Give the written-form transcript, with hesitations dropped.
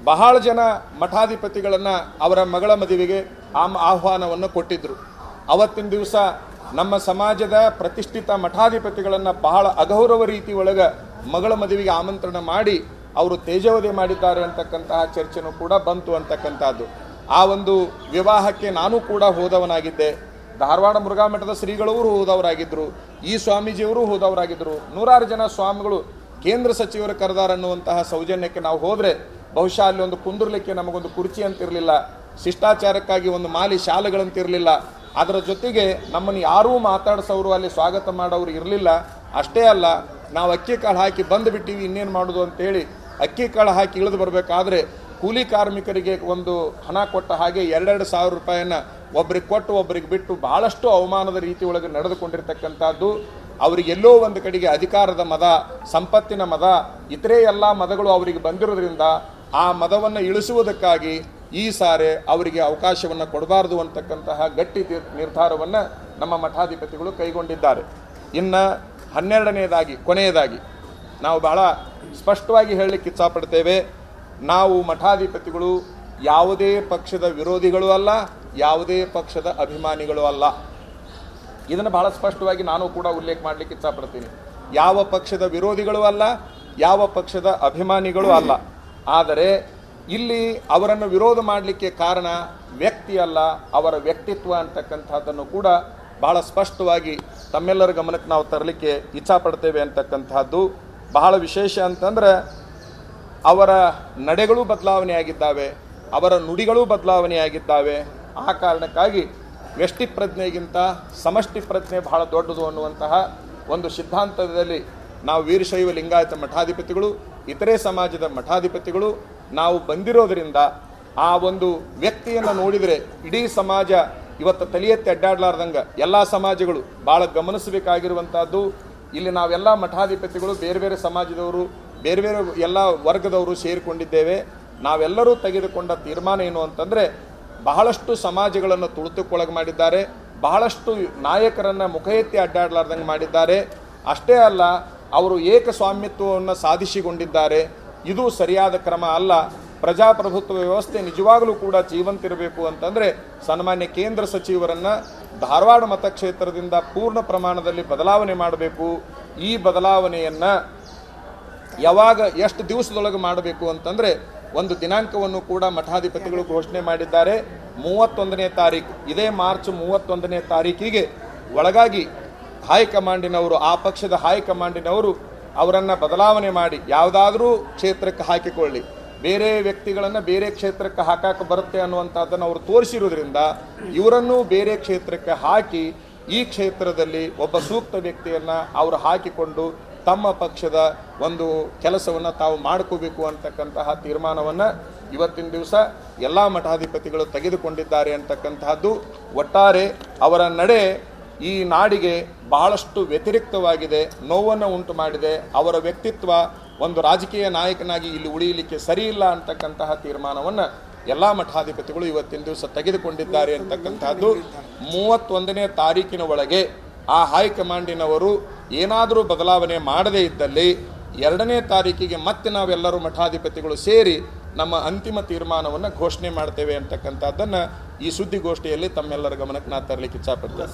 ಬಹಳ ಜನ ಮಠಾಧಿಪತಿಗಳನ್ನು ಅವರ ಮಗಳ ಮದುವೆಗೆ ಆಹ್ವಾನವನ್ನು ಕೊಟ್ಟಿದ್ದರು. ಅವತ್ತಿನ ದಿವಸ ನಮ್ಮ ಸಮಾಜದ ಪ್ರತಿಷ್ಠಿತ ಮಠಾಧಿಪತಿಗಳನ್ನು ಬಹಳ ಅಗೌರವ ರೀತಿ ಒಳಗೆ ಮಗಳ ಮದುವೆಗೆ ಆಮಂತ್ರಣ ಮಾಡಿ ಅವರು ತೇಜವಧೆ ಮಾಡಿದ್ದಾರೆ ಅಂತಕ್ಕಂತಹ ಚರ್ಚೆನೂ ಕೂಡ ಬಂತು ಅಂತಕ್ಕಂಥದ್ದು. ಆ ಒಂದು ವಿವಾಹಕ್ಕೆ ನಾನು ಕೂಡ ಹೋದವನಾಗಿದ್ದೆ. ಧಾರವಾಡ ಮುರುಘಾ ಮಠದ ಶ್ರೀಗಳವರು ಹೋದವರಾಗಿದ್ದರು, ಈ ಸ್ವಾಮೀಜಿಯವರು ಹೋದವರಾಗಿದ್ದರು. ನೂರಾರು ಜನ ಸ್ವಾಮಿಗಳು ಕೇಂದ್ರ ಸಚಿವರು ಕರೆದಾರನ್ನುವಂತಹ ಸೌಜನ್ಯಕ್ಕೆ ನಾವು ಹೋದರೆ ಬಹುಶಃ ಅಲ್ಲಿ ಒಂದು ಕುಂದುರ್ಲಿಕ್ಕೆ ನಮಗೊಂದು ಕುರ್ಚಿ ಅಂತಿರಲಿಲ್ಲ, ಶಿಷ್ಟಾಚಾರಕ್ಕಾಗಿ ಒಂದು ಮಾಲಿ ಶಾಲೆಗಳಂತಿರಲಿಲ್ಲ. ಅದರ ಜೊತೆಗೆ ನಮ್ಮನ್ನು ಯಾರೂ ಮಾತಾಡಿಸೋರು ಅಲ್ಲಿ ಸ್ವಾಗತ ಮಾಡೋರು ಇರಲಿಲ್ಲ. ಅಷ್ಟೇ ಅಲ್ಲ, ನಾವು ಅಕ್ಕಿ ಕಾಳು ಹಾಕಿ ಬಂದು ಬಿಟ್ಟಿವಿ, ಇನ್ನೇನು ಮಾಡೋದು ಅಂತೇಳಿ ಅಕ್ಕಿ ಕಾಳು ಹಾಕಿ ಇಳಿದು ಬರಬೇಕಾದ್ರೆ ಕೂಲಿ ಕಾರ್ಮಿಕರಿಗೆ ಒಂದು ಹಣ ಕೊಟ್ಟ ಹಾಗೆ 2,000 ರೂಪಾಯಿಯನ್ನು ಒಬ್ರಿಗೆ ಕೊಟ್ಟು ಒಬ್ಬರಿಗೆ ಬಿಟ್ಟು ಬಹಳಷ್ಟು ಅವಮಾನದ ರೀತಿ ಒಳಗೆ ನಡೆದುಕೊಂಡಿರ್ತಕ್ಕಂಥದ್ದು. ಅವರಿಗೆಲ್ಲೋ ಒಂದು ಕಡೆಗೆ ಅಧಿಕಾರದ ಮದ, ಸಂಪತ್ತಿನ ಮದ, ಇತರೆ ಎಲ್ಲ ಮದಗಳು ಅವರಿಗೆ ಬಂದಿರೋದ್ರಿಂದ ಆ ಮದವನ್ನು ಇಳಿಸುವುದಕ್ಕಾಗಿ ಈ ಸಾರೆ ಅವರಿಗೆ ಅವಕಾಶವನ್ನು ಕೊಡಬಾರ್ದು ಅಂತಕ್ಕಂತಹ ಗಟ್ಟಿ ನಿರ್ಧಾರವನ್ನು ನಮ್ಮ ಮಠಾಧಿಪತಿಗಳು ಕೈಗೊಂಡಿದ್ದಾರೆ. ಇನ್ನು 12ನೇದಾಗಿ ಕೊನೆಯದಾಗಿ ನಾವು ಬಹಳ ಸ್ಪಷ್ಟವಾಗಿ ಹೇಳಲಿಕ್ಕೆ ಇಚ್ಛಪಡ್ತೇವೆ, ನಾವು ಮಠಾಧಿಪತಿಗಳು ಯಾವುದೇ ಪಕ್ಷದ ವಿರೋಧಿಗಳು ಅಲ್ಲ, ಯಾವುದೇ ಪಕ್ಷದ ಅಭಿಮಾನಿಗಳು ಅಲ್ಲ. ಇದನ್ನು ಬಹಳ ಸ್ಪಷ್ಟವಾಗಿ ನಾನು ಕೂಡ ಉಲ್ಲೇಖ ಮಾಡಲಿಕ್ಕೆ ಇಚ್ಛಪಡ್ತೀನಿ. ಯಾವ ಪಕ್ಷದ ವಿರೋಧಿಗಳು ಅಲ್ಲ, ಯಾವ ಪಕ್ಷದ ಅಭಿಮಾನಿಗಳು ಅಲ್ಲ. ಆದರೆ ಇಲ್ಲಿ ಅವರನ್ನು ವಿರೋಧ ಮಾಡಲಿಕ್ಕೆ ಕಾರಣ ವ್ಯಕ್ತಿ ಅಲ್ಲ, ಅವರ ವ್ಯಕ್ತಿತ್ವ ಅಂತಕ್ಕಂಥದ್ದನ್ನು ಕೂಡ ಬಹಳ ಸ್ಪಷ್ಟವಾಗಿ ತಮ್ಮೆಲ್ಲರ ಗಮನಕ್ಕೆ ನಾವು ತರಲಿಕ್ಕೆ ಇಚ್ಛಪಡ್ತೇವೆ ಅಂತಕ್ಕಂಥದ್ದು. ಬಹಳ ವಿಶೇಷ ಅಂತಂದರೆ ಅವರ ನಡೆಗಳು ಬದಲಾವಣೆಯಾಗಿದ್ದಾವೆ, ಅವರ ನುಡಿಗಳು ಬದಲಾವಣೆಯಾಗಿದ್ದಾವೆ. ಆ ಕಾರಣಕ್ಕಾಗಿ ವ್ಯಷ್ಟಿ ಪ್ರಜ್ಞೆಗಿಂತ ಸಮಷ್ಟಿ ಪ್ರಜ್ಞೆ ಬಹಳ ದೊಡ್ಡದು ಅನ್ನುವಂತಹ ಒಂದು ಸಿದ್ಧಾಂತದಲ್ಲಿ ನಾವು ವೀರಶೈವ ಲಿಂಗಾಯತ ಮಠಾಧಿಪತಿಗಳು, ಇತರೆ ಸಮಾಜದ ಮಠಾಧಿಪತಿಗಳು ನಾವು ಬಂದಿರೋದರಿಂದ ಆ ಒಂದು ವ್ಯಕ್ತಿಯನ್ನು ನೋಡಿದರೆ ಇಡೀ ಸಮಾಜ ಇವತ್ತು ತಲೆ ಎತ್ತಿ ಅಡ್ಡಾಡ್ಲಾರ್ದಂಗೆ ಎಲ್ಲ ಸಮಾಜಗಳು ಭಾಳ ಗಮನಿಸಬೇಕಾಗಿರುವಂಥದ್ದು. ಇಲ್ಲಿ ನಾವೆಲ್ಲ ಮಠಾಧಿಪತಿಗಳು ಬೇರೆ ಬೇರೆ ಸಮಾಜದವರು, ಬೇರೆ ಬೇರೆ ಎಲ್ಲ ವರ್ಗದವರು ಸೇರಿಕೊಂಡಿದ್ದೇವೆ. ನಾವೆಲ್ಲರೂ ತೆಗೆದುಕೊಂಡ ತೀರ್ಮಾನ ಏನು ಅಂತಂದರೆ, ಬಹಳಷ್ಟು ಸಮಾಜಗಳನ್ನು ತುಳಿತಕ್ಕೊಳಗೆ ಮಾಡಿದ್ದಾರೆ, ಬಹಳಷ್ಟು ನಾಯಕರನ್ನು ಮುಖ ಎತ್ತಿ ಅಡ್ಡಾಡ್ಲಾರ್ದಂಗೆ ಮಾಡಿದ್ದಾರೆ. ಅಷ್ಟೇ ಅಲ್ಲ, ಅವರು ಏಕಸ್ವಾಮ್ಯತ್ವವನ್ನು ಸಾಧಿಸಿಕೊಂಡಿದ್ದಾರೆ. ಇದು ಸರಿಯಾದ ಕ್ರಮ ಅಲ್ಲ. ಪ್ರಜಾಪ್ರಭುತ್ವ ವ್ಯವಸ್ಥೆ ನಿಜವಾಗಲೂ ಕೂಡ ಜೀವಂತಿರಬೇಕು ಅಂತಂದರೆ ಸನ್ಮಾನ್ಯ ಕೇಂದ್ರ ಸಚಿವರನ್ನು ಧಾರವಾಡ ಮತಕ್ಷೇತ್ರದಿಂದ ಪೂರ್ಣ ಪ್ರಮಾಣದಲ್ಲಿ ಬದಲಾವಣೆ ಮಾಡಬೇಕು. ಈ ಬದಲಾವಣೆಯನ್ನು ಯಾವಾಗ ಎಷ್ಟು ದಿವಸದೊಳಗೆ ಮಾಡಬೇಕು ಅಂತಂದರೆ ಒಂದು ದಿನಾಂಕವನ್ನು ಕೂಡ ಮಠಾಧಿಪತಿಗಳು ಘೋಷಣೆ ಮಾಡಿದ್ದಾರೆ. 31ನೇ ತಾರೀಕು, ಇದೇ ಮಾರ್ಚ್ 31ನೇ ತಾರೀಕಿಗೆ ಒಳಗಾಗಿ ಹೈಕಮಾಂಡಿನವರು, ಆ ಪಕ್ಷದ ಹೈಕಮಾಂಡಿನವರು ಅವರನ್ನು ಬದಲಾವಣೆ ಮಾಡಿ ಯಾವುದಾದ್ರೂ ಕ್ಷೇತ್ರಕ್ಕೆ ಹಾಕಿಕೊಳ್ಳಿ, ಬೇರೆ ವ್ಯಕ್ತಿಗಳನ್ನು ಬೇರೆ ಕ್ಷೇತ್ರಕ್ಕೆ ಹಾಕಕ್ಕೆ ಬರುತ್ತೆ ಅನ್ನುವಂಥದ್ದನ್ನು ಅವರು ತೋರಿಸಿರೋದ್ರಿಂದ ಇವರನ್ನು ಬೇರೆ ಕ್ಷೇತ್ರಕ್ಕೆ ಹಾಕಿ ಈ ಕ್ಷೇತ್ರದಲ್ಲಿ ಒಬ್ಬ ಸೂಕ್ತ ವ್ಯಕ್ತಿಯನ್ನು ಅವರು ಹಾಕಿಕೊಂಡು ತಮ್ಮ ಪಕ್ಷದ ಒಂದು ಕೆಲಸವನ್ನು ತಾವು ಮಾಡ್ಕೋಬೇಕು ಅಂತಕ್ಕಂತಹ ತೀರ್ಮಾನವನ್ನು ಇವತ್ತಿನ ದಿವಸ ಎಲ್ಲ ಮಠಾಧಿಪತಿಗಳು ತೆಗೆದುಕೊಂಡಿದ್ದಾರೆ ಅಂತಕ್ಕಂತಹದ್ದು. ಒಟ್ಟಾರೆ ಅವರ ನಡೆ ಈ ನಾಡಿಗೆ ಬಹಳಷ್ಟು ವ್ಯತಿರಿಕ್ತವಾಗಿದೆ, ನೋವನ್ನು ಉಂಟು ಮಾಡಿದೆ. ಅವರ ವ್ಯಕ್ತಿತ್ವ ಒಂದು ರಾಜಕೀಯ ನಾಯಕನಾಗಿ ಇಲ್ಲಿ ಉಳಿಯಲಿಕ್ಕೆ ಸರಿಯಿಲ್ಲ ಅಂತಕ್ಕಂತಹ ತೀರ್ಮಾನವನ್ನು ಎಲ್ಲ ಮಠಾಧಿಪತಿಗಳು ಇವತ್ತಿನ ದಿವಸ ತೆಗೆದುಕೊಂಡಿದ್ದಾರೆ ಅಂತಕ್ಕಂಥದ್ದು. 31ನೇ ತಾರೀಕಿನ ಒಳಗೆ ಆ ಹೈಕಮಾಂಡಿನವರು ಏನಾದರೂ ಬದಲಾವಣೆ ಮಾಡದೇ ಇದ್ದಲ್ಲಿ 2ನೇ ತಾರೀಕಿಗೆ ಮತ್ತೆ ನಾವೆಲ್ಲರೂ ಮಠಾಧಿಪತಿಗಳು ಸೇರಿ ನಮ್ಮ ಅಂತಿಮ ತೀರ್ಮಾನವನ್ನು ಘೋಷಣೆ ಮಾಡ್ತೇವೆ ಅಂತಕ್ಕಂಥದ್ದನ್ನು ಈ ಸುದ್ದಿಗೋಷ್ಠಿಯಲ್ಲಿ ತಮ್ಮೆಲ್ಲರ ಗಮನಕ್ಕೆ ನಾನು ತರಲಿಕ್ಕೆ ಇಚ್ಛಪಡ್ತೇನೆ.